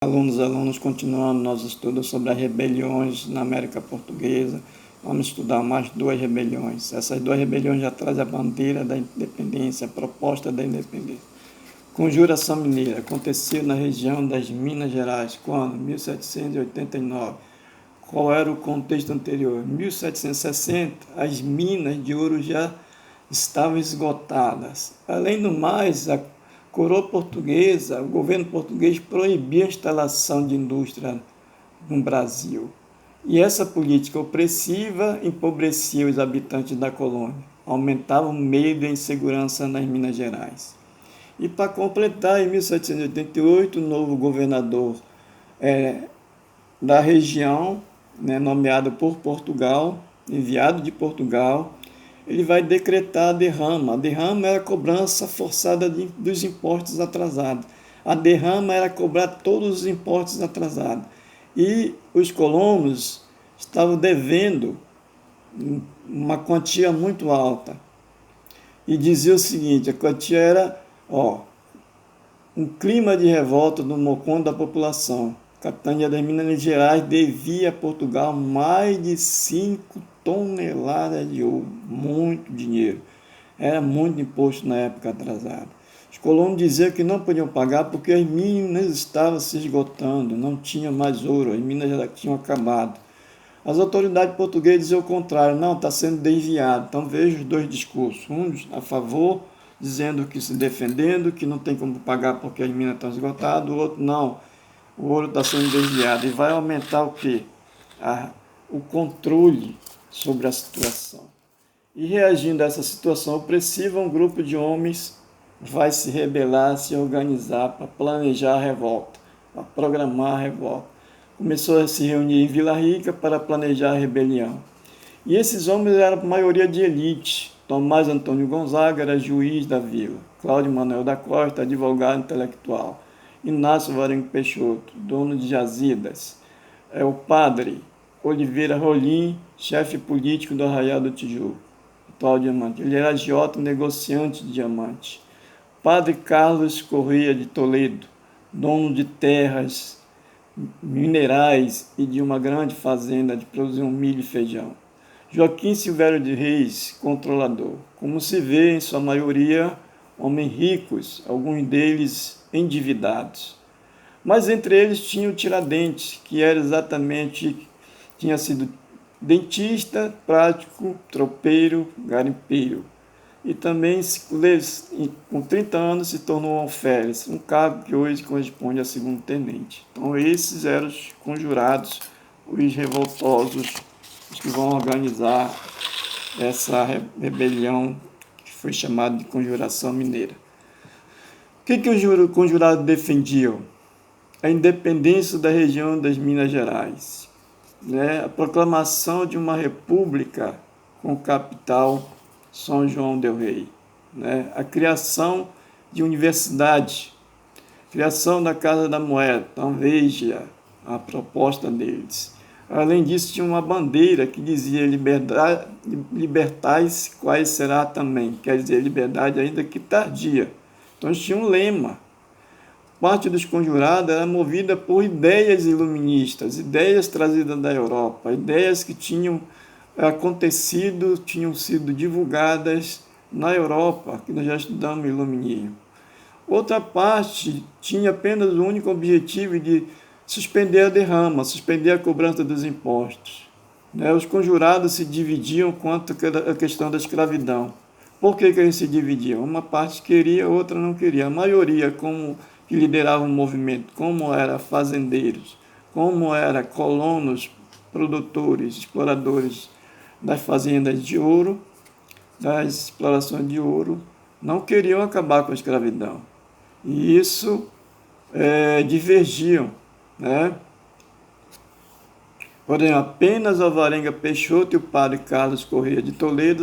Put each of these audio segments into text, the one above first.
Alunos, continuando nosso estudo sobre as rebeliões na América Portuguesa. Vamos estudar mais duas rebeliões. Essas duas rebeliões já trazem a bandeira da independência, a proposta da independência. Conjuração Mineira aconteceu na região das Minas Gerais, quando? 1789. Qual era o contexto anterior? 1760, as minas de ouro já estavam esgotadas. Além do mais, a coroa portuguesa, o governo português proibia a instalação de indústria no Brasil. E essa política opressiva empobrecia os habitantes da colônia, aumentava o medo e a insegurança nas Minas Gerais. E para completar, em 1788, o novo governador da região, nomeado por Portugal, enviado de Portugal, ele vai decretar a derrama. A derrama era a cobrança forçada dos impostos atrasados. A derrama era cobrar todos os impostos atrasados. E os colonos estavam devendo uma quantia muito alta. E dizia o seguinte, a quantia era um clima de revolta no mocono da população. A capitania das Minas Gerais devia a Portugal mais de 5 toneladas de ouro, muito dinheiro. Era muito imposto na época atrasada. Os colonos diziam que não podiam pagar porque as minas estavam se esgotando, não tinha mais ouro, as minas já tinham acabado. As autoridades portuguesas diziam o contrário, não, está sendo desviado. Então veja os dois discursos, um a favor, dizendo que se defendendo, que não tem como pagar porque as minas estão esgotadas, o outro não, o ouro está sendo desviado. E vai aumentar o quê? O controle sobre a situação. E reagindo a essa situação opressiva, um grupo de homens vai se rebelar, se organizar para planejar a revolta, para programar a revolta. Começou a se reunir em Vila Rica para planejar a rebelião. E esses homens eram a maioria de elite. Tomás Antônio Gonzaga era juiz da vila. Cláudio Manuel da Costa, advogado intelectual. Inácio Varenga Peixoto, dono de jazidas. O padre Oliveira Rolim, chefe político do Arraial do Tijuco, atual diamante. Ele era agiota, negociante de diamante. Padre Carlos Correia de Toledo, dono de terras minerais e de uma grande fazenda de produzir milho e feijão. Joaquim Silvério de Reis, controlador. Como se vê, em sua maioria, homens ricos, alguns deles endividados. Mas entre eles tinha o Tiradentes, que tinha sido dentista, prático, tropeiro, garimpeiro. E também, com 30 anos, se tornou alferes, um cargo que hoje corresponde a segundo tenente. Então, esses eram os conjurados, os revoltosos, os que vão organizar essa rebelião que foi chamada de Conjuração Mineira. O que os conjurados defendiam? A independência da região das Minas Gerais, a proclamação de uma república com capital São João del Rei, a criação de universidade, criação da Casa da Moeda. Então veja a proposta deles. Além disso, tinha uma bandeira que dizia libertais quais será também, quer dizer, liberdade ainda que tardia. Então tinha um lema. Parte dos conjurados era movida por ideias iluministas, ideias trazidas da Europa, ideias que tinham acontecido, tinham sido divulgadas na Europa, que nós já estudamos iluminismo. Outra parte tinha apenas o único objetivo de suspender a derrama, suspender a cobrança dos impostos. Os conjurados se dividiam quanto à questão da escravidão. Por que eles se dividiam? Uma parte queria, outra não queria. A maioria, como que liderava o movimento, como era fazendeiros, como era colonos, produtores, exploradores das fazendas de ouro, das explorações de ouro, não queriam acabar com a escravidão. E isso divergiam. Porém, apenas o Alvarenga Peixoto e o padre Carlos Correia de Toledo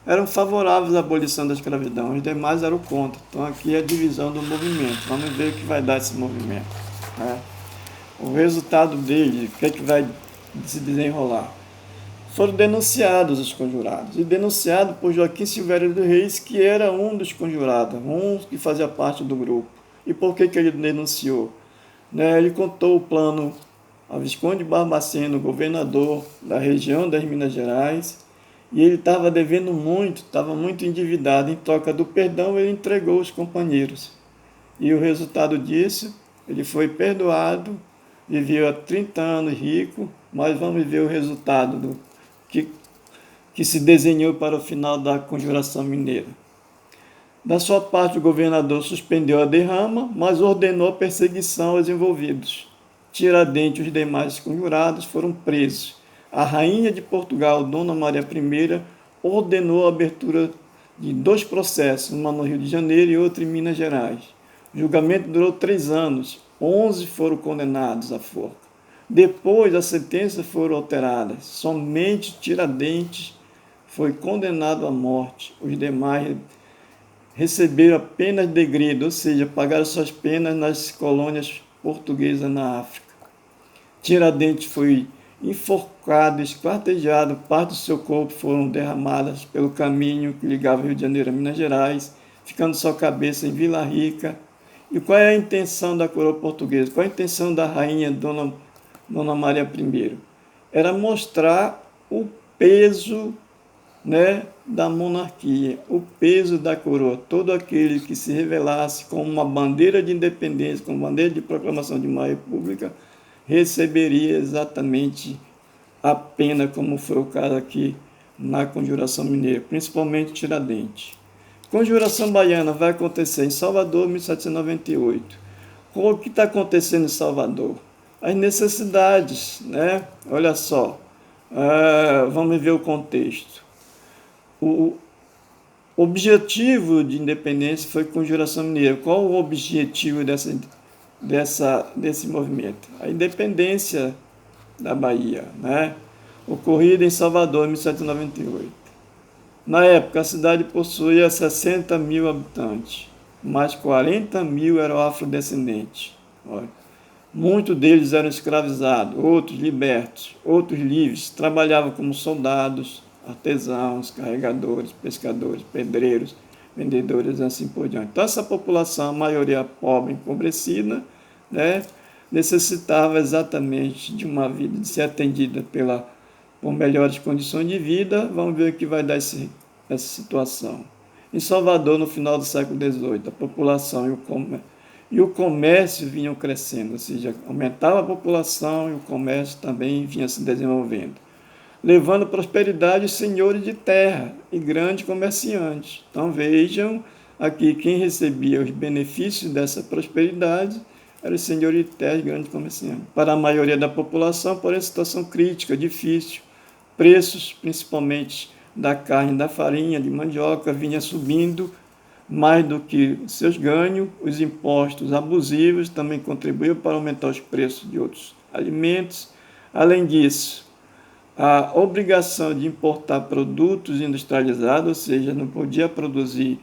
eram favoráveis à abolição da escravidão, os demais eram contra. Então aqui é a divisão do movimento. Vamos ver o que vai dar esse movimento. O resultado dele, o que é que vai se desenrolar. Foram denunciados os conjurados, e denunciado por Joaquim Silvério de Reis, que era um dos conjurados, um que fazia parte do grupo. E por que ele denunciou? né? Ele contou o plano ao Visconde Barbaceno, governador da região das Minas Gerais, e ele estava devendo muito, estava muito endividado. Em troca do perdão, ele entregou os companheiros. E o resultado disso, ele foi perdoado, viveu há 30 anos rico, mas vamos ver o resultado que, que se desenhou para o final da Conjuração Mineira. Da sua parte, o governador suspendeu a derrama, mas ordenou a perseguição aos envolvidos. Tiradentes e os demais conjurados foram presos. A rainha de Portugal, Dona Maria I, ordenou a abertura de 2 processos, uma no Rio de Janeiro e outra em Minas Gerais. O julgamento durou 3 anos, 11 foram condenados à forca. Depois, as sentenças foram alteradas. Somente Tiradentes foi condenado à morte. Os demais receberam apenas degredo, ou seja, pagaram suas penas nas colônias portuguesas na África. Tiradentes foi enforcado, esquartejado, parte do seu corpo foram derramadas pelo caminho que ligava Rio de Janeiro a Minas Gerais, ficando sua cabeça em Vila Rica. E qual é a intenção da coroa portuguesa? Qual é a intenção da rainha Dona Maria I? Era mostrar o peso, né, da monarquia, o peso da coroa. Todo aquele que se revelasse como uma bandeira de independência, como bandeira de proclamação de uma república, receberia exatamente a pena, como foi o caso aqui na Conjuração Mineira, principalmente Tiradentes. Conjuração Baiana vai acontecer em Salvador, 1798. O que está acontecendo em Salvador? As necessidades, né? Olha só, vamos ver o contexto. O objetivo de independência foi Conjuração Mineira. Qual o objetivo desse movimento? A independência da Bahia, né? Ocorrida em Salvador, em 1798. Na época, a cidade possuía 60 mil habitantes, mas 40 mil eram afrodescendentes. Olha, muitos deles eram escravizados, outros libertos, outros livres, trabalhavam como soldados, artesãos, carregadores, pescadores, pedreiros, vendedores e assim por diante. Então, essa população, a maioria pobre, empobrecida, né, necessitava exatamente de uma vida, de ser atendida por melhores condições de vida. Vamos ver o que vai dar essa situação. Em Salvador, no final do século XVIII, a população e o comércio vinham crescendo, ou seja, aumentava a população e o comércio também vinha se desenvolvendo, levando prosperidade os senhores de terra e grandes comerciantes. Então vejam aqui, quem recebia os benefícios dessa prosperidade eram os senhores de terra e grandes comerciantes. Para a maioria da população, porém, situação crítica, difícil. Preços, principalmente da carne e da farinha, de mandioca, vinha subindo mais do que seus ganhos. Os impostos abusivos também contribuíram para aumentar os preços de outros alimentos. Além disso, a obrigação de importar produtos industrializados, ou seja, não podia produzir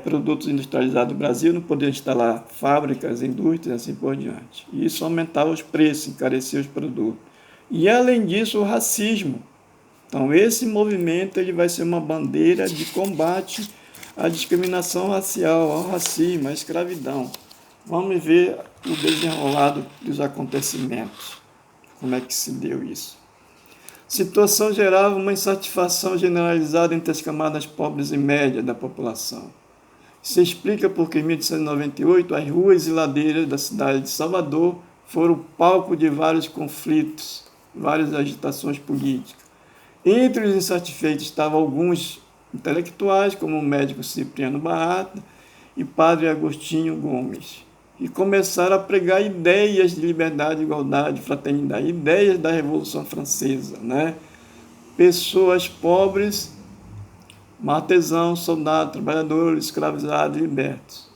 produtos industrializados no Brasil, não podia instalar fábricas, indústrias, assim por diante. E isso aumentava os preços, encarecia os produtos. E, além disso, o racismo. Então, esse movimento ele vai ser uma bandeira de combate à discriminação racial, ao racismo, à escravidão. Vamos ver o desenrolado dos acontecimentos, como é que se deu isso. Situação gerava uma insatisfação generalizada entre as camadas pobres e médias da população. Isso explica porque em 1898 as ruas e ladeiras da cidade de Salvador foram palco de vários conflitos, várias agitações políticas. Entre os insatisfeitos estavam alguns intelectuais, como o médico Cipriano Barata e padre Agostinho Gomes, que começaram a pregar ideias de liberdade, igualdade, fraternidade, ideias da Revolução Francesa, né? Pessoas pobres, artesãos, soldados, trabalhadores, escravizados, libertos.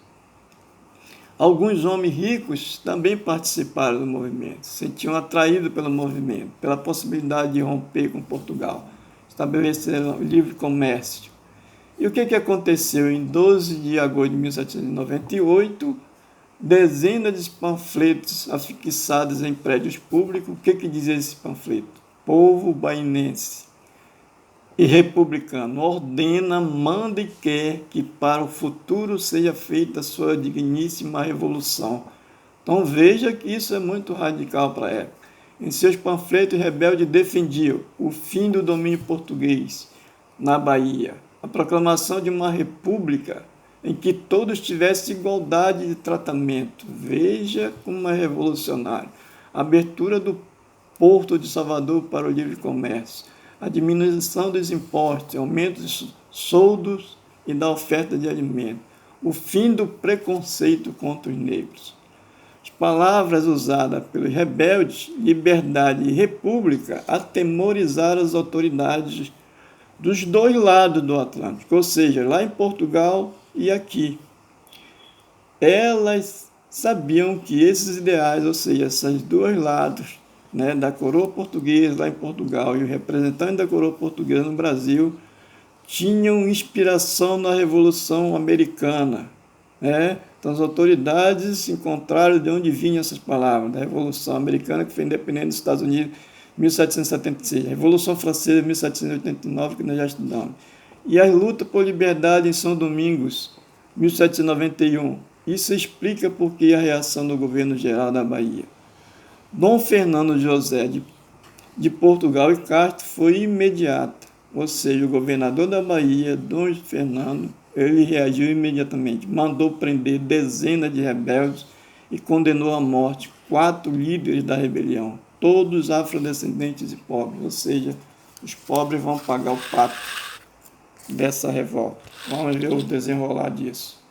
Alguns homens ricos também participaram do movimento, se sentiam atraídos pelo movimento, pela possibilidade de romper com Portugal, estabelecer o livre comércio. E o que aconteceu? Em 12 de agosto de 1798, dezenas de panfletos afixados em prédios públicos. O que dizia esse panfleto? Povo bainense e republicano ordena, manda e quer que para o futuro seja feita a sua digníssima revolução. Então veja que isso é muito radical para a época. Em seus panfletos, Rebelde defendia o fim do domínio português na Bahia, a proclamação de uma república em que todos tivessem igualdade de tratamento. Veja como é revolucionário. A abertura do Porto de Salvador para o livre comércio, a diminuição dos impostos, aumento dos soldos e da oferta de alimentos, o fim do preconceito contra os negros. As palavras usadas pelos rebeldes, liberdade e república, atemorizaram as autoridades dos dois lados do Atlântico, ou seja, lá em Portugal e aqui. Elas sabiam que esses ideais, ou seja, esses dois lados, né, da coroa portuguesa lá em Portugal e o representante da coroa portuguesa no Brasil, tinham inspiração na Revolução Americana. Né? Então as autoridades encontraram de onde vinham essas palavras, da Revolução Americana, que foi independente dos Estados Unidos em 1776, a Revolução Francesa em 1789, que nós já estudamos, e a luta por liberdade em São Domingos, 1791. Isso explica por que a reação do governo geral da Bahia. Dom Fernando José de Portugal e Castro foi imediata, ou seja, o governador da Bahia, Dom Fernando, ele reagiu imediatamente, mandou prender dezenas de rebeldes e condenou à morte 4 líderes da rebelião, todos afrodescendentes e pobres, ou seja, os pobres vão pagar o pato dessa revolta. Vamos ver o desenrolar disso.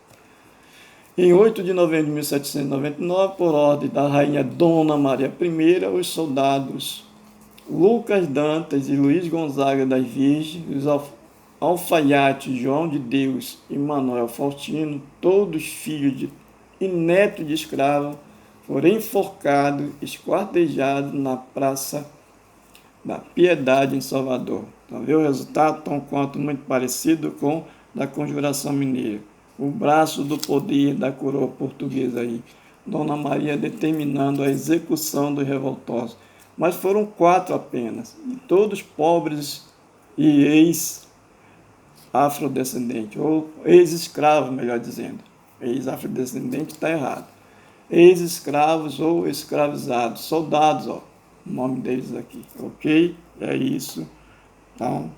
Em 8 de novembro de 1799, por ordem da rainha Dona Maria I, os soldados Lucas Dantas e Luiz Gonzaga das Virgens, os alfaiates João de Deus e Manuel Faustino, todos filhos e netos de escravos, foram enforcados, esquartejados na Praça da Piedade, em Salvador. Então, vê o resultado, tão quanto muito parecido com da Conjuração Mineira. O braço do poder da coroa portuguesa aí. Dona Maria determinando a execução dos revoltosos. Mas foram 4 apenas, e todos pobres e ex-afrodescendentes, ou ex-escravos, melhor dizendo. Ex-afrodescendente está errado. Ex-escravos ou escravizados, soldados, ó, o nome deles aqui, ok? É isso. Então,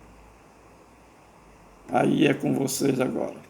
aí é com vocês agora.